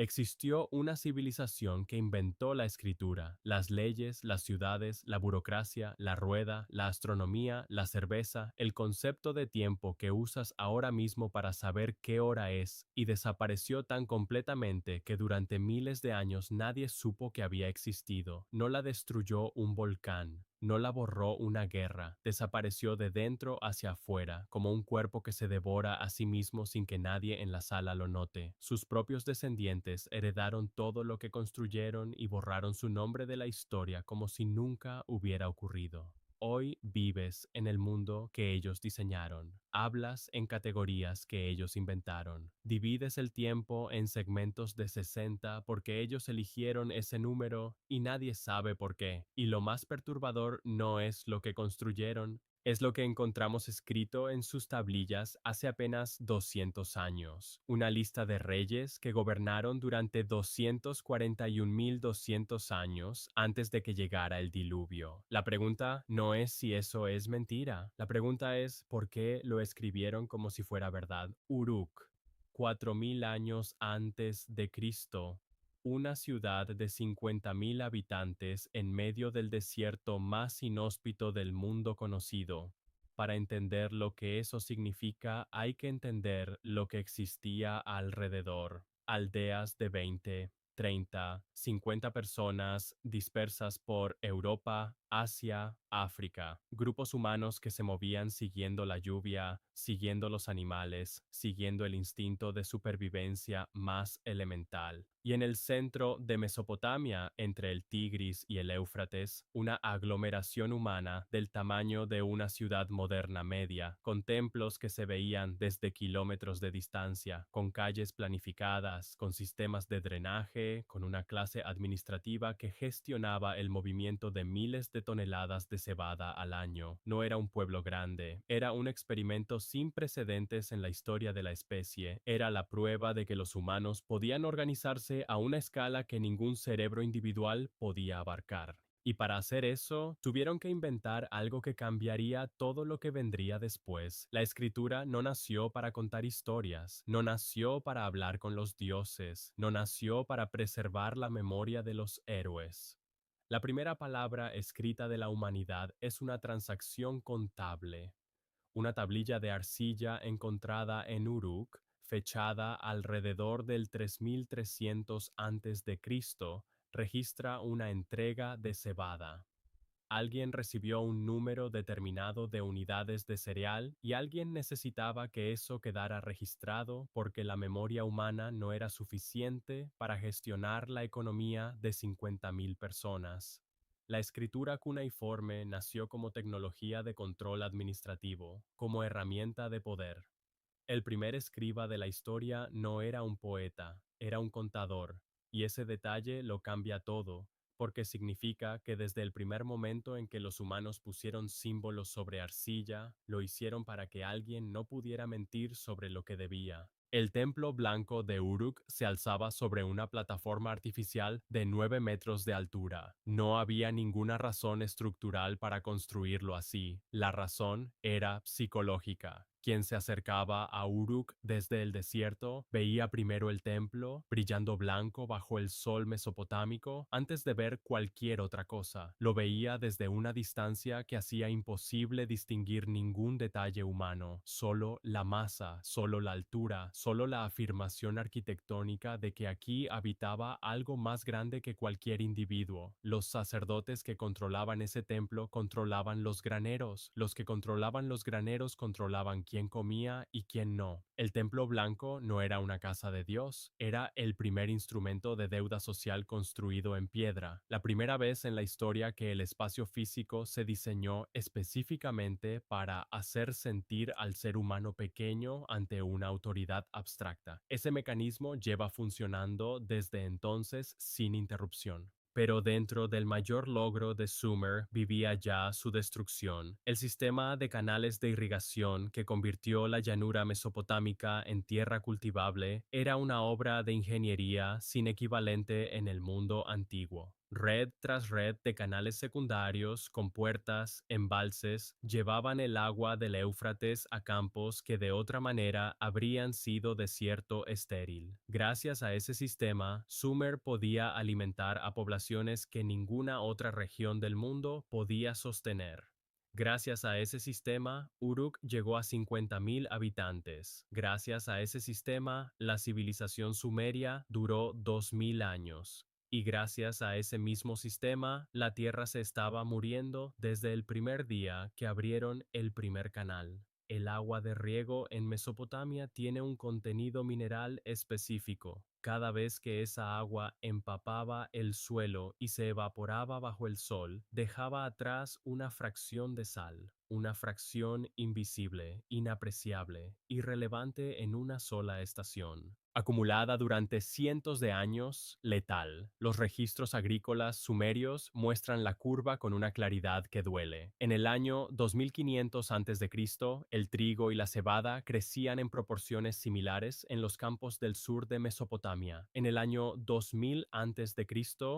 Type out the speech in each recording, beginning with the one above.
Existió una civilización que inventó la escritura, las leyes, las ciudades, la burocracia, la rueda, la astronomía, la cerveza, el concepto de tiempo que usas ahora mismo para saber qué hora es, y desapareció tan completamente que durante miles de años nadie supo que había existido. No la destruyó un volcán. No la borró una guerra, desapareció de dentro hacia afuera, como un cuerpo que se devora a sí mismo sin que nadie en la sala lo note. Sus propios descendientes heredaron todo lo que construyeron y borraron su nombre de la historia como si nunca hubiera ocurrido. Hoy vives en el mundo que ellos diseñaron. Hablas en categorías que ellos inventaron. Divides el tiempo en segmentos de 60 porque ellos eligieron ese número y nadie sabe por qué. Y lo más perturbador no es lo que construyeron, es lo que encontramos escrito en sus tablillas hace apenas 200 años. Una lista de reyes que gobernaron durante 241.200 años antes de que llegara el diluvio. La pregunta no es si eso es mentira. La pregunta es ¿por qué lo escribieron como si fuera verdad? Uruk, 4.000 años antes de Cristo. Una ciudad de 50.000 habitantes en medio del desierto más inhóspito del mundo conocido. Para entender lo que eso significa, hay que entender lo que existía alrededor. Aldeas de 20, 30, 50 personas dispersas por Europa, Asia, África. Grupos humanos que se movían siguiendo la lluvia, siguiendo los animales, siguiendo el instinto de supervivencia más elemental. Y en el centro de Mesopotamia, entre el Tigris y el Éufrates, una aglomeración humana del tamaño de una ciudad moderna media, con templos que se veían desde kilómetros de distancia, con calles planificadas, con sistemas de drenaje, con una clase administrativa que gestionaba el movimiento de miles de toneladas de cebada al año. No era un pueblo grande, era un experimento sin precedentes en la historia de la especie. Era la prueba de que los humanos podían organizarse a una escala que ningún cerebro individual podía abarcar. Y para hacer eso, tuvieron que inventar algo que cambiaría todo lo que vendría después. La escritura no nació para contar historias, no nació para hablar con los dioses, no nació para preservar la memoria de los héroes. La primera palabra escrita de la humanidad es una transacción contable. Una tablilla de arcilla encontrada en Uruk, fechada alrededor del 3300 a.C., registra una entrega de cebada. Alguien recibió un número determinado de unidades de cereal y alguien necesitaba que eso quedara registrado porque la memoria humana no era suficiente para gestionar la economía de 50.000 personas. La escritura cuneiforme nació como tecnología de control administrativo, como herramienta de poder. El primer escriba de la historia no era un poeta, era un contador, y ese detalle lo cambia todo, porque significa que desde el primer momento en que los humanos pusieron símbolos sobre arcilla, lo hicieron para que alguien no pudiera mentir sobre lo que debía. El templo blanco de Uruk se alzaba sobre una plataforma artificial de 9 metros de altura. No había ninguna razón estructural para construirlo así. La razón era psicológica. Quien se acercaba a Uruk desde el desierto veía primero el templo, brillando blanco bajo el sol mesopotámico, antes de ver cualquier otra cosa. Lo veía desde una distancia que hacía imposible distinguir ningún detalle humano, solo la masa, solo la altura, solo la afirmación arquitectónica de que aquí habitaba algo más grande que cualquier individuo. Los sacerdotes que controlaban ese templo controlaban los graneros. Los que controlaban los graneros controlaban quién comía y quién no. El templo blanco no era una casa de Dios, era el primer instrumento de deuda social construido en piedra, la primera vez en la historia que el espacio físico se diseñó específicamente para hacer sentir al ser humano pequeño ante una autoridad abstracta. Ese mecanismo lleva funcionando desde entonces sin interrupción. Pero dentro del mayor logro de Sumer vivía ya su destrucción. El sistema de canales de irrigación que convirtió la llanura mesopotámica en tierra cultivable era una obra de ingeniería sin equivalente en el mundo antiguo. Red tras red de canales secundarios, compuertas, embalses, llevaban el agua del Éufrates a campos que de otra manera habrían sido desierto estéril. Gracias a ese sistema, Sumer podía alimentar a poblaciones que ninguna otra región del mundo podía sostener. Gracias a ese sistema, Uruk llegó a 50.000 habitantes. Gracias a ese sistema, la civilización sumeria duró 2000 años. Y gracias a ese mismo sistema, la Tierra se estaba muriendo desde el primer día que abrieron el primer canal. El agua de riego en Mesopotamia tiene un contenido mineral específico. Cada vez que esa agua empapaba el suelo y se evaporaba bajo el sol, dejaba atrás una fracción de sal, una fracción invisible, inapreciable, irrelevante en una sola estación. Acumulada durante cientos de años, letal. Los registros agrícolas sumerios muestran la curva con una claridad que duele. En el año 2500 a.C., el trigo y la cebada crecían en proporciones similares en los campos del sur de Mesopotamia. En el año 2000 a.C.,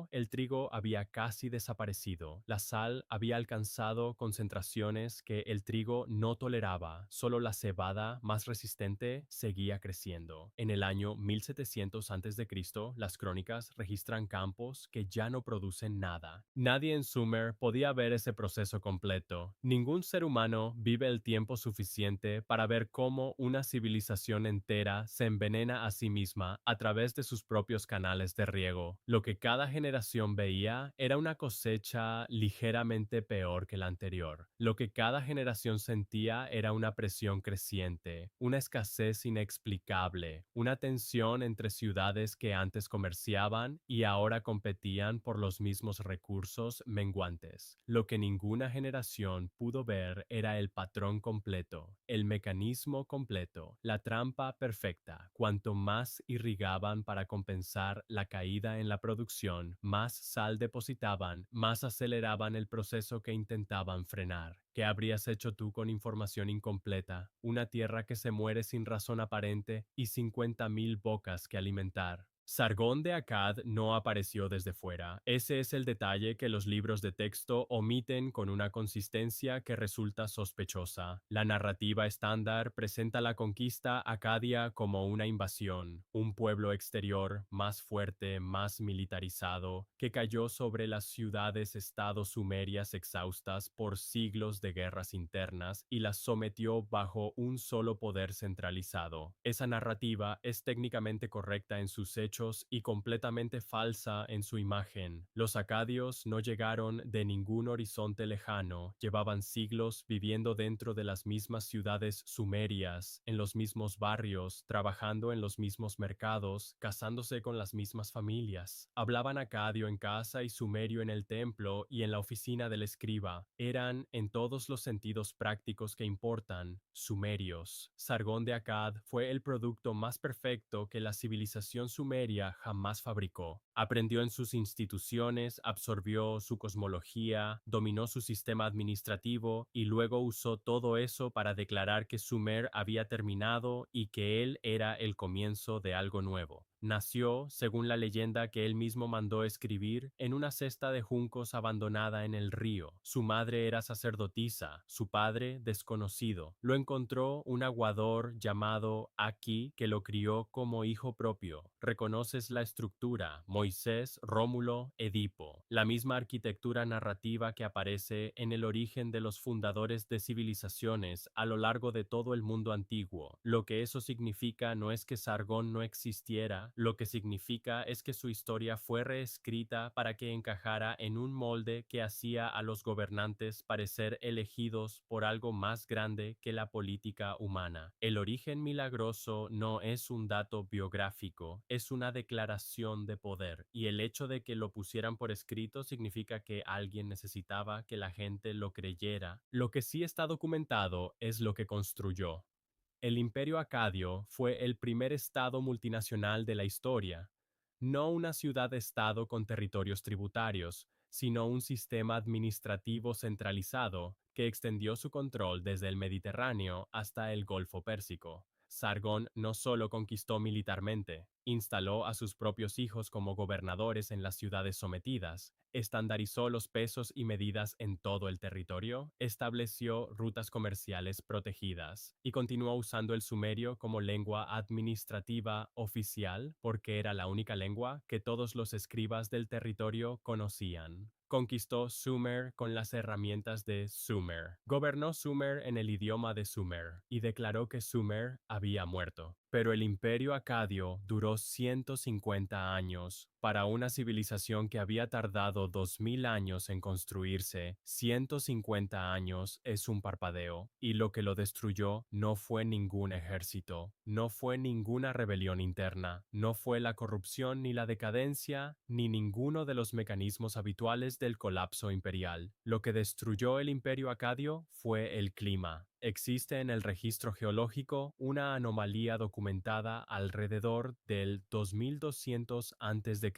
el trigo había casi desaparecido. La sal había alcanzado concentraciones que el trigo no toleraba. Solo la cebada, más resistente, seguía creciendo. En el año 1700 a.C., las crónicas registran campos que ya no producen nada. Nadie en Sumer podía ver ese proceso completo. Ningún ser humano vive el tiempo suficiente para ver cómo una civilización entera se envenena a sí misma a través de sus propios canales de riego. Lo que cada generación veía era una cosecha ligeramente peor que la anterior. Lo que cada generación sentía era una presión creciente, una escasez inexplicable, una tensión entre ciudades que antes comerciaban y ahora competían por los mismos recursos menguantes. Lo que ninguna generación pudo ver era el patrón completo, el mecanismo completo, la trampa perfecta. Cuanto más irrigaban para compensar la caída en la producción, más sal depositaban, más aceleraban el proceso que intentaban frenar. ¿Qué habrías hecho tú con información incompleta? Una tierra que se muere sin razón aparente y 50.000 bocas que alimentar. Sargón de Akkad no apareció desde fuera. Ese es el detalle que los libros de texto omiten con una consistencia que resulta sospechosa. La narrativa estándar presenta la conquista acadia como una invasión, un pueblo exterior más fuerte, más militarizado, que cayó sobre las ciudades-estado sumerias exhaustas por siglos de guerras internas y las sometió bajo un solo poder centralizado. Esa narrativa es técnicamente correcta en sus hechos y completamente falsa en su imagen. Los acadios no llegaron de ningún horizonte lejano, llevaban siglos viviendo dentro de las mismas ciudades sumerias, en los mismos barrios, trabajando en los mismos mercados, casándose con las mismas familias. Hablaban acadio en casa y sumerio en el templo y en la oficina del escriba. Eran, en todos los sentidos prácticos que importan, sumerios. Sargón de Akkad fue el producto más perfecto que la civilización sumeria jamás fabricó. Aprendió en sus instituciones, absorbió su cosmología, dominó su sistema administrativo y luego usó todo eso para declarar que Sumer había terminado y que él era el comienzo de algo nuevo. Nació, según la leyenda que él mismo mandó escribir, en una cesta de juncos abandonada en el río. Su madre era sacerdotisa, su padre desconocido. Lo encontró un aguador llamado Aki que lo crió como hijo propio. Reconoces la estructura: Moisés, Rómulo, Edipo. La misma arquitectura narrativa que aparece en el origen de los fundadores de civilizaciones a lo largo de todo el mundo antiguo. Lo que eso significa no es que Sargón no existiera, lo que significa es que su historia fue reescrita para que encajara en un molde que hacía a los gobernantes parecer elegidos por algo más grande que la política humana. El origen milagroso no es un dato biográfico, es una declaración de poder, y el hecho de que lo pusieran por escrito significa que alguien necesitaba que la gente lo creyera. Lo que sí está documentado es lo que construyó. El Imperio Acadio fue el primer estado multinacional de la historia, no una ciudad-estado con territorios tributarios, sino un sistema administrativo centralizado que extendió su control desde el Mediterráneo hasta el Golfo Pérsico. Sargón no solo conquistó militarmente, instaló a sus propios hijos como gobernadores en las ciudades sometidas, estandarizó los pesos y medidas en todo el territorio, estableció rutas comerciales protegidas y continuó usando el sumerio como lengua administrativa oficial porque era la única lengua que todos los escribas del territorio conocían. Conquistó Sumer con las herramientas de Sumer. Gobernó Sumer en el idioma de Sumer y declaró que Sumer había muerto. Pero el imperio acadio duró 150 años. Para una civilización que había tardado 2000 años en construirse, 150 años es un parpadeo, y lo que lo destruyó no fue ningún ejército, no fue ninguna rebelión interna, no fue la corrupción ni la decadencia, ni ninguno de los mecanismos habituales del colapso imperial. Lo que destruyó el imperio acadio fue el clima. Existe en el registro geológico una anomalía documentada alrededor del 2200 a.C.,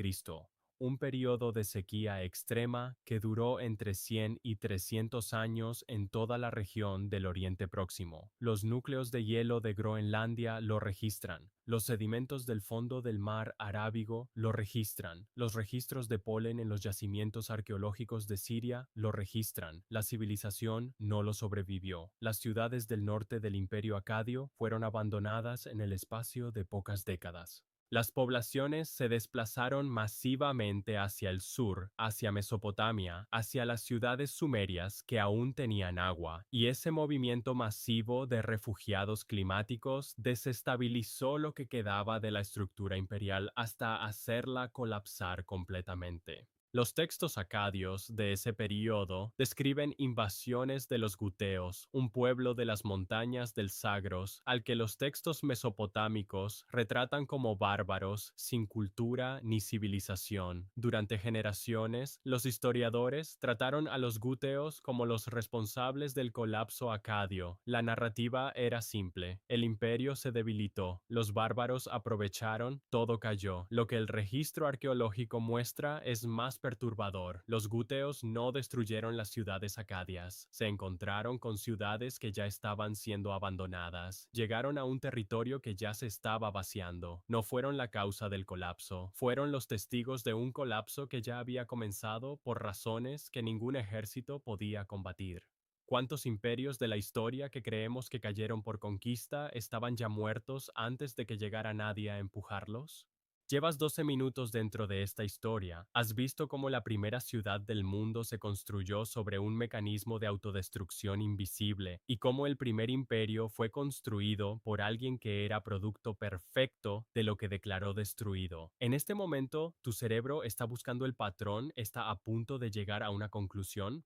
un periodo de sequía extrema que duró entre 100 y 300 años en toda la región del Oriente Próximo. Los núcleos de hielo de Groenlandia lo registran. Los sedimentos del fondo del mar Arábigo lo registran. Los registros de polen en los yacimientos arqueológicos de Siria lo registran. La civilización no lo sobrevivió. Las ciudades del norte del Imperio Acadio fueron abandonadas en el espacio de pocas décadas. Las poblaciones se desplazaron masivamente hacia el sur, hacia Mesopotamia, hacia las ciudades sumerias que aún tenían agua, y ese movimiento masivo de refugiados climáticos desestabilizó lo que quedaba de la estructura imperial hasta hacerla colapsar completamente. Los textos acadios de ese periodo describen invasiones de los guteos, un pueblo de las montañas del Zagros, al que los textos mesopotámicos retratan como bárbaros sin cultura ni civilización. Durante generaciones, los historiadores trataron a los guteos como los responsables del colapso acadio. La narrativa era simple: el imperio se debilitó, los bárbaros aprovecharon, todo cayó. Lo que el registro arqueológico muestra es más perturbador. Los guteos no destruyeron las ciudades acadias. Se encontraron con ciudades que ya estaban siendo abandonadas. Llegaron a un territorio que ya se estaba vaciando. No fueron la causa del colapso. Fueron los testigos de un colapso que ya había comenzado por razones que ningún ejército podía combatir. ¿Cuántos imperios de la historia que creemos que cayeron por conquista estaban ya muertos antes de que llegara nadie a empujarlos? Llevas 12 minutos dentro de esta historia. Has visto cómo la primera ciudad del mundo se construyó sobre un mecanismo de autodestrucción invisible y cómo el primer imperio fue construido por alguien que era producto perfecto de lo que declaró destruido. En este momento, tu cerebro está buscando el patrón, está a punto de llegar a una conclusión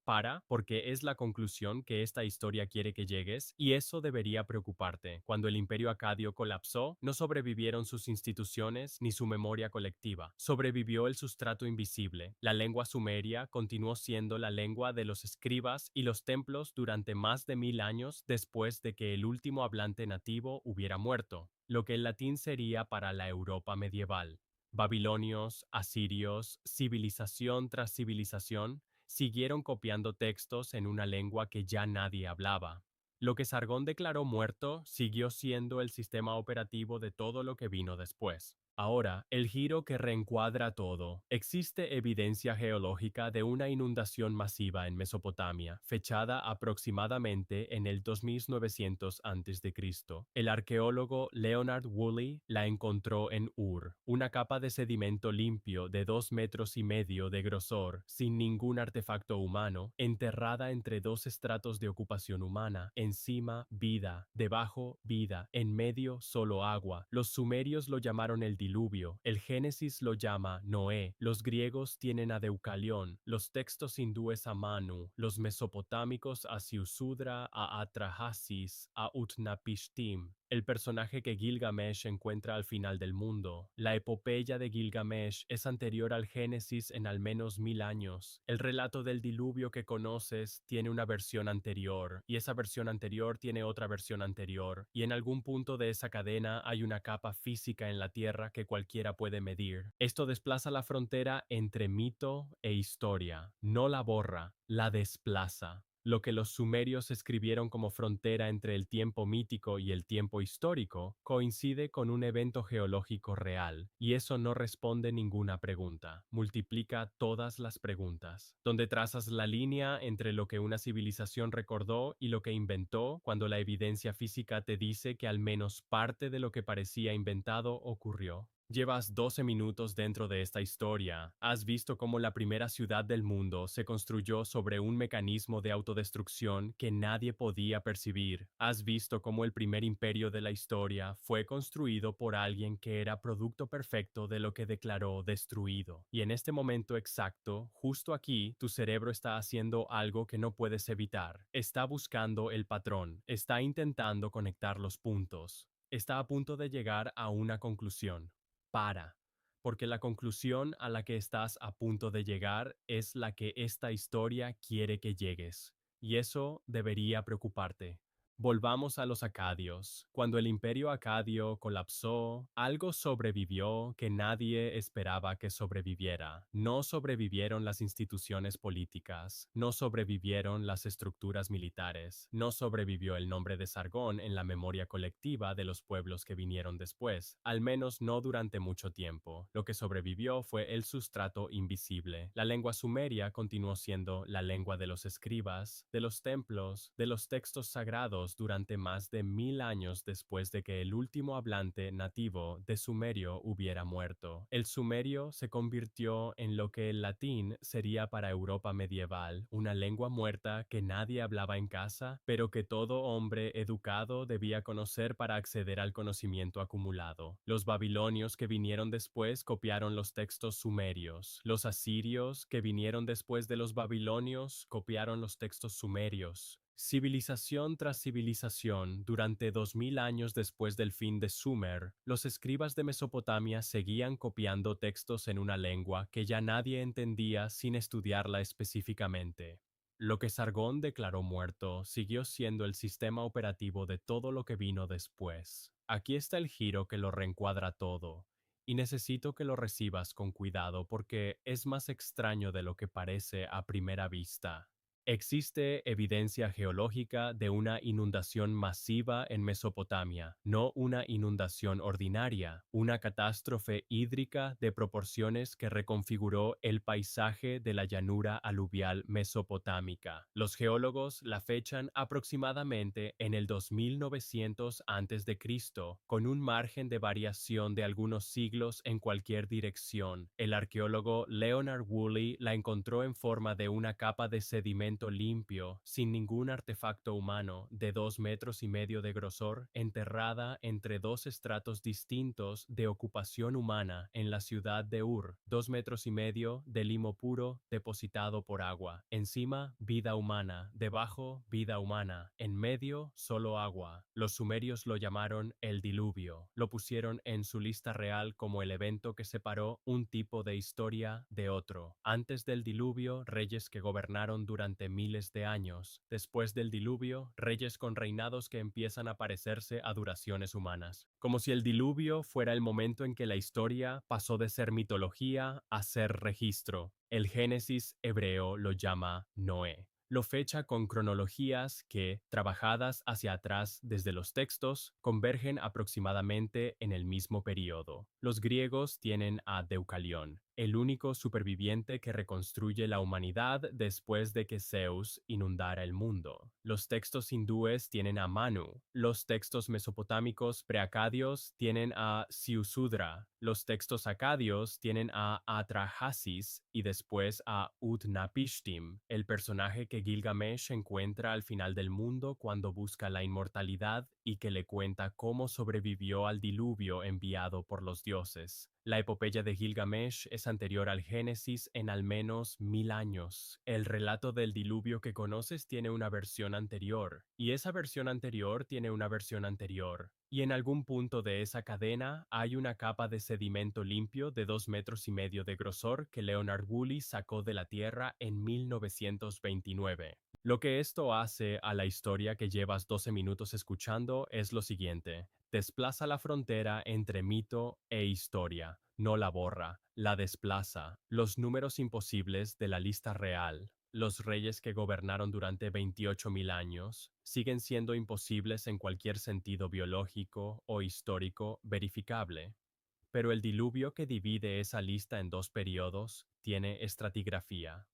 porque es la conclusión que esta historia quiere que llegues, y eso debería preocuparte. Cuando el imperio acadio colapsó, no sobrevivieron sus instituciones ni su memoria colectiva. Sobrevivió el sustrato invisible. La lengua sumeria continuó siendo la lengua de los escribas y los templos durante más de 1000 años después de que el último hablante nativo hubiera muerto, lo que el latín sería para la Europa medieval. Babilonios, asirios, civilización tras civilización, siguieron copiando textos en una lengua que ya nadie hablaba. Lo que Sargón declaró muerto siguió siendo el sistema operativo de todo lo que vino después. Ahora, el giro que reencuadra todo. Existe evidencia geológica de una inundación masiva en Mesopotamia, fechada aproximadamente en el 2900 a.C. El arqueólogo Leonard Woolley la encontró en Ur, una capa de sedimento limpio de 2,5 metros de grosor, sin ningún artefacto humano, enterrada entre dos estratos de ocupación humana. Encima, vida; debajo, vida; en medio, solo agua. Los sumerios lo llamaron el diluvio, el Génesis lo llama Noé, los griegos tienen a Deucalión, los textos hindúes a Manu, los mesopotámicos a Ziusudra, a Atrahasis, a Utnapishtim. El personaje que Gilgamesh encuentra al final del mundo. La epopeya de Gilgamesh es anterior al Génesis en al menos 1000 años. El relato del diluvio que conoces tiene una versión anterior, y esa versión anterior tiene otra versión anterior, y en algún punto de esa cadena hay una capa física en la Tierra que cualquiera puede medir. Esto desplaza la frontera entre mito e historia. No la borra, la desplaza. Lo que los sumerios escribieron como frontera entre el tiempo mítico y el tiempo histórico coincide con un evento geológico real, y eso no responde ninguna pregunta, multiplica todas las preguntas, donde trazas la línea entre lo que una civilización recordó y lo que inventó cuando la evidencia física te dice que al menos parte de lo que parecía inventado ocurrió. Llevas 12 minutos dentro de esta historia. Has visto cómo la primera ciudad del mundo se construyó sobre un mecanismo de autodestrucción que nadie podía percibir. Has visto cómo el primer imperio de la historia fue construido por alguien que era producto perfecto de lo que declaró destruido. Y en este momento exacto, justo aquí, tu cerebro está haciendo algo que no puedes evitar. Está buscando el patrón, está intentando conectar los puntos. Está a punto de llegar a una conclusión. Para, porque la conclusión a la que estás a punto de llegar es la que esta historia quiere que llegues, y eso debería preocuparte. Volvamos a los acadios. Cuando el imperio acadio colapsó, algo sobrevivió que nadie esperaba que sobreviviera. No sobrevivieron las instituciones políticas, no sobrevivieron las estructuras militares, no sobrevivió el nombre de Sargón en la memoria colectiva de los pueblos que vinieron después, al menos no durante mucho tiempo. Lo que sobrevivió fue el sustrato invisible. La lengua sumeria continuó siendo la lengua de los escribas, de los templos, de los textos sagrados durante más de 1000 años después de que el último hablante nativo de sumerio hubiera muerto. El sumerio se convirtió en lo que el latín sería para Europa medieval, una lengua muerta que nadie hablaba en casa, pero que todo hombre educado debía conocer para acceder al conocimiento acumulado. Los babilonios que vinieron después copiaron los textos sumerios. Los asirios que vinieron después de los babilonios copiaron los textos sumerios. Civilización tras civilización, durante 2000 años después del fin de Sumer, los escribas de Mesopotamia seguían copiando textos en una lengua que ya nadie entendía sin estudiarla específicamente. Lo que Sargón declaró muerto siguió siendo el sistema operativo de todo lo que vino después. Aquí está el giro que lo reencuadra todo, y necesito que lo recibas con cuidado porque es más extraño de lo que parece a primera vista. Existe evidencia geológica de una inundación masiva en Mesopotamia, no una inundación ordinaria, una catástrofe hídrica de proporciones que reconfiguró el paisaje de la llanura aluvial mesopotámica. Los geólogos la fechan aproximadamente en el 2900 a.C., con un margen de variación de algunos siglos en cualquier dirección. El arqueólogo Leonard Woolley la encontró en forma de una capa de sedimento limpio, sin ningún artefacto humano, de 2,5 metros de grosor, enterrada entre dos estratos distintos de ocupación humana en la ciudad de Ur, 2,5 metros de limo puro depositado por agua. Encima, vida humana, debajo, vida humana, en medio, solo agua. Los sumerios lo llamaron el diluvio. Lo pusieron en su lista real como el evento que separó un tipo de historia de otro. Antes del diluvio, reyes que gobernaron durante miles de años. Después del diluvio, reyes con reinados que empiezan a parecerse a duraciones humanas. Como si el diluvio fuera el momento en que la historia pasó de ser mitología a ser registro. El Génesis hebreo lo llama Noé. Lo fecha con cronologías que, trabajadas hacia atrás desde los textos, convergen aproximadamente en el mismo período. Los griegos tienen a Deucalión, el único superviviente que reconstruye la humanidad después de que Zeus inundara el mundo. Los textos hindúes tienen a Manu. Los textos mesopotámicos preacadios tienen a Siusudra. Los textos acadios tienen a Atrahasis y después a Utnapishtim, el personaje que Gilgamesh encuentra al final del mundo cuando busca la inmortalidad y que le cuenta cómo sobrevivió al diluvio enviado por los dioses. La epopeya de Gilgamesh es anterior al Génesis en al menos 1000 años. El relato del diluvio que conoces tiene una versión anterior, y esa versión anterior tiene una versión anterior. Y en algún punto de esa cadena hay una capa de sedimento limpio de 2,5 metros de grosor que Leonard Woolley sacó de la Tierra en 1929. Lo que esto hace a la historia que llevas 12 minutos escuchando es lo siguiente. Desplaza la frontera entre mito e historia, no la borra, la desplaza. Los números imposibles de la lista real. Los reyes que gobernaron durante 28.000 años siguen siendo imposibles en cualquier sentido biológico o histórico verificable. Pero el diluvio que divide esa lista en dos periodos tiene estratigrafía,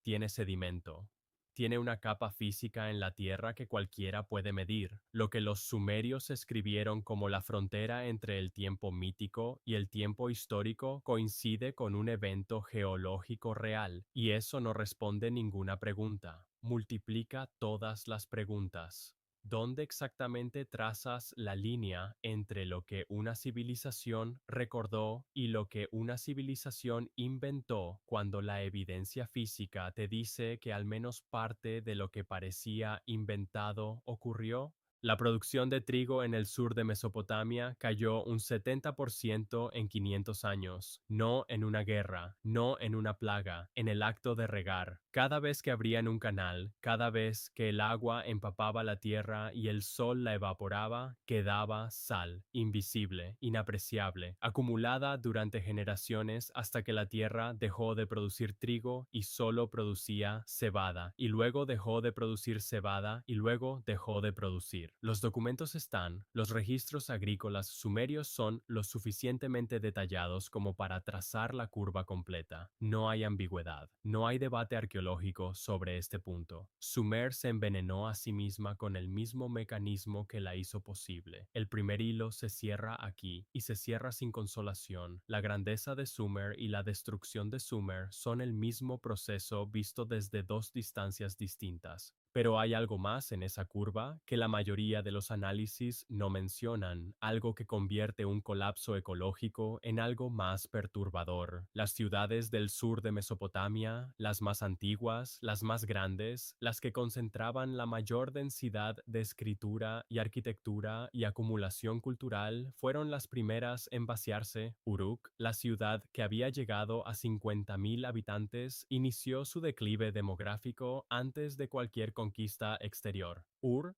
tiene sedimento, tiene una capa física en la Tierra que cualquiera puede medir, lo que los sumerios escribieron como la frontera entre el tiempo mítico y el tiempo histórico coincide con un evento geológico real, y eso no responde ninguna pregunta, multiplica todas las preguntas. ¿Dónde exactamente trazas la línea entre lo que una civilización recordó y lo que una civilización inventó cuando la evidencia física te dice que al menos parte de lo que parecía inventado ocurrió? La producción de trigo en el sur de Mesopotamia cayó un 70% en 500 años, no en una guerra, no en una plaga, en el acto de regar. Cada vez que abrían un canal, cada vez que el agua empapaba la tierra y el sol la evaporaba, quedaba sal, invisible, inapreciable, acumulada durante generaciones hasta que la tierra dejó de producir trigo y solo producía cebada, y luego dejó de producir cebada y luego dejó de producir. Los documentos están, los registros agrícolas sumerios son lo suficientemente detallados como para trazar la curva completa. No hay ambigüedad, no hay debate arqueológico sobre este punto. Sumer se envenenó a sí misma con el mismo mecanismo que la hizo posible. El primer hilo se cierra aquí y se cierra sin consolación. La grandeza de Sumer y la destrucción de Sumer son el mismo proceso visto desde dos distancias distintas. Pero hay algo más en esa curva que la mayoría de los análisis no mencionan, algo que convierte un colapso ecológico en algo más perturbador. Las ciudades del sur de Mesopotamia, las más antiguas, las más grandes, las que concentraban la mayor densidad de escritura y arquitectura y acumulación cultural, fueron las primeras en vaciarse. Uruk, la ciudad que había llegado a 50.000 habitantes, inició su declive demográfico antes de cualquier conquista exterior.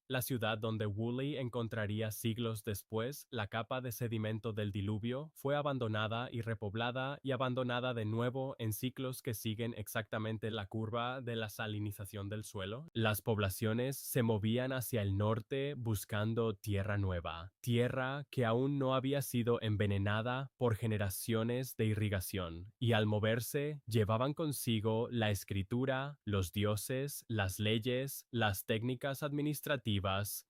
La ciudad donde Woolley encontraría siglos después la capa de sedimento del diluvio, fue abandonada y repoblada y abandonada de nuevo en ciclos que siguen exactamente la curva de la salinización del suelo. Las poblaciones se movían hacia el norte buscando tierra nueva, tierra que aún no había sido envenenada por generaciones de irrigación, y al moverse llevaban consigo la escritura, los dioses, las leyes, las técnicas administrativas,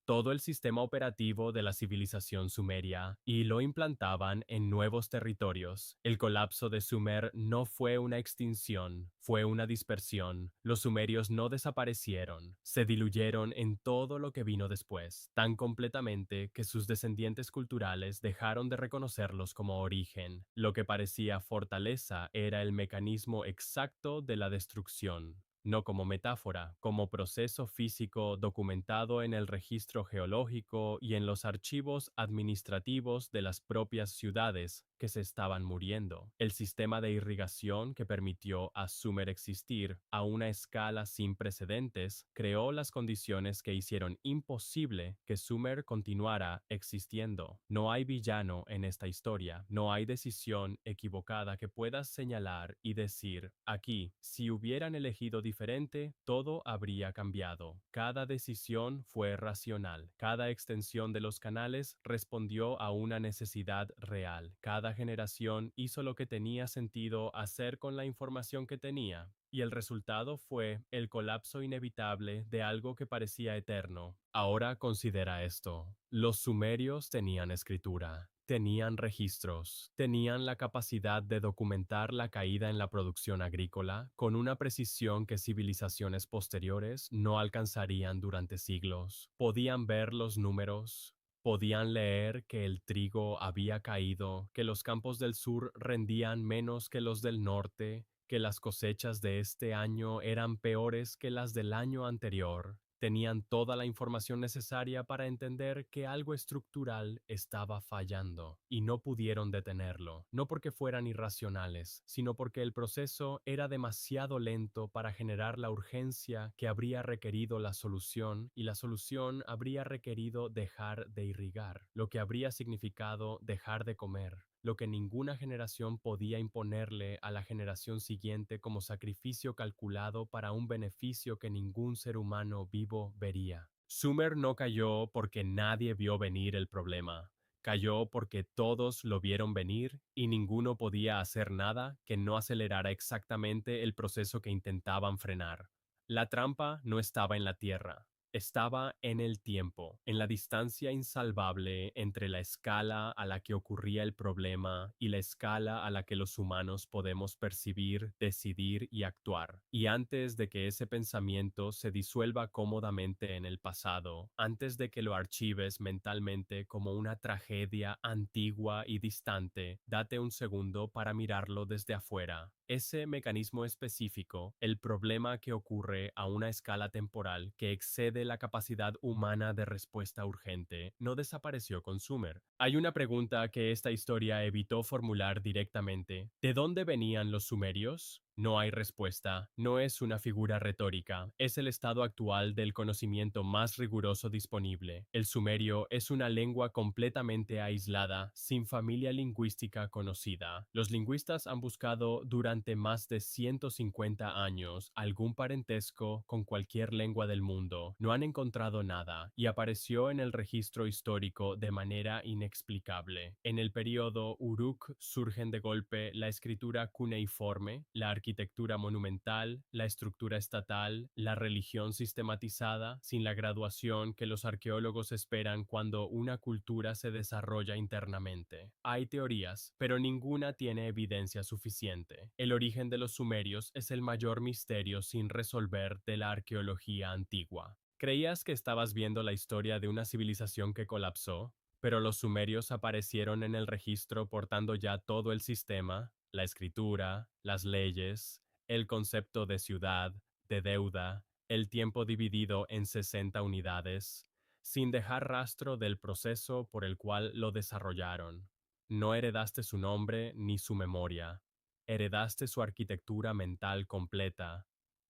todo el sistema operativo de la civilización sumeria, y lo implantaban en nuevos territorios. El colapso de Sumer no fue una extinción, fue una dispersión. Los sumerios no desaparecieron, se diluyeron en todo lo que vino después, tan completamente que sus descendientes culturales dejaron de reconocerlos como origen. Lo que parecía fortaleza era el mecanismo exacto de la destrucción. No como metáfora, como proceso físico documentado en el registro geológico y en los archivos administrativos de las propias ciudades que se estaban muriendo. El sistema de irrigación que permitió a Sumer existir a una escala sin precedentes creó las condiciones que hicieron imposible que Sumer continuara existiendo. No hay villano en esta historia, no hay decisión equivocada que puedas señalar y decir, aquí, si hubieran elegido diferente, todo habría cambiado. Cada decisión fue racional, cada extensión de los canales respondió a una necesidad real, cada generación hizo lo que tenía sentido hacer con la información que tenía, y el resultado fue el colapso inevitable de algo que parecía eterno. Ahora considera esto. Los sumerios tenían escritura, tenían registros, tenían la capacidad de documentar la caída en la producción agrícola con una precisión que civilizaciones posteriores no alcanzarían durante siglos. Podían ver los números, podían leer que el trigo había caído, que los campos del sur rendían menos que los del norte, que las cosechas de este año eran peores que las del año anterior. Tenían toda la información necesaria para entender que algo estructural estaba fallando y no pudieron detenerlo, no porque fueran irracionales, sino porque el proceso era demasiado lento para generar la urgencia que habría requerido la solución, y la solución habría requerido dejar de irrigar, lo que habría significado dejar de comer, lo que ninguna generación podía imponerle a la generación siguiente como sacrificio calculado para un beneficio que ningún ser humano vivo vería. Sumer no cayó porque nadie vio venir el problema. Cayó porque todos lo vieron venir y ninguno podía hacer nada que no acelerara exactamente el proceso que intentaban frenar. La trampa no estaba en la Tierra, estaba en el tiempo, en la distancia insalvable entre la escala a la que ocurría el problema y la escala a la que los humanos podemos percibir, decidir y actuar. Y antes de que ese pensamiento se disuelva cómodamente en el pasado, antes de que lo archives mentalmente como una tragedia antigua y distante, date un segundo para mirarlo desde afuera. Ese mecanismo específico, el problema que ocurre a una escala temporal que excede la capacidad humana de respuesta urgente, no desapareció con Sumer. Hay una pregunta que esta historia evitó formular directamente. ¿De dónde venían los sumerios? No hay respuesta, no es una figura retórica, es el estado actual del conocimiento más riguroso disponible. El sumerio es una lengua completamente aislada, sin familia lingüística conocida. Los lingüistas han buscado durante más de 150 años algún parentesco con cualquier lengua del mundo. No han encontrado nada y apareció en el registro histórico de manera inexplicable. En el periodo Uruk surgen de golpe la escritura cuneiforme, la arquitectura monumental, la estructura estatal, la religión sistematizada, sin la graduación que los arqueólogos esperan cuando una cultura se desarrolla internamente. Hay teorías, pero ninguna tiene evidencia suficiente. El origen de los sumerios es el mayor misterio sin resolver de la arqueología antigua. ¿Creías que estabas viendo la historia de una civilización que colapsó? Pero los sumerios aparecieron en el registro portando ya todo el sistema, la escritura, las leyes, el concepto de ciudad, de deuda, el tiempo dividido en 60 unidades, sin dejar rastro del proceso por el cual lo desarrollaron. No heredaste su nombre ni su memoria, heredaste su arquitectura mental completa,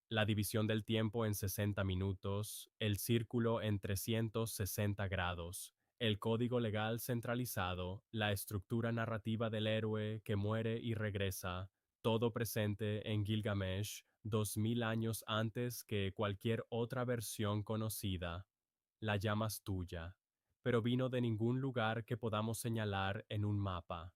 la división del tiempo en 60 minutos, el círculo en 360 grados, el código legal centralizado, la estructura narrativa del héroe que muere y regresa, todo presente en Gilgamesh 2000 años antes que cualquier otra versión conocida. La llamas tuya, pero vino de ningún lugar que podamos señalar en un mapa.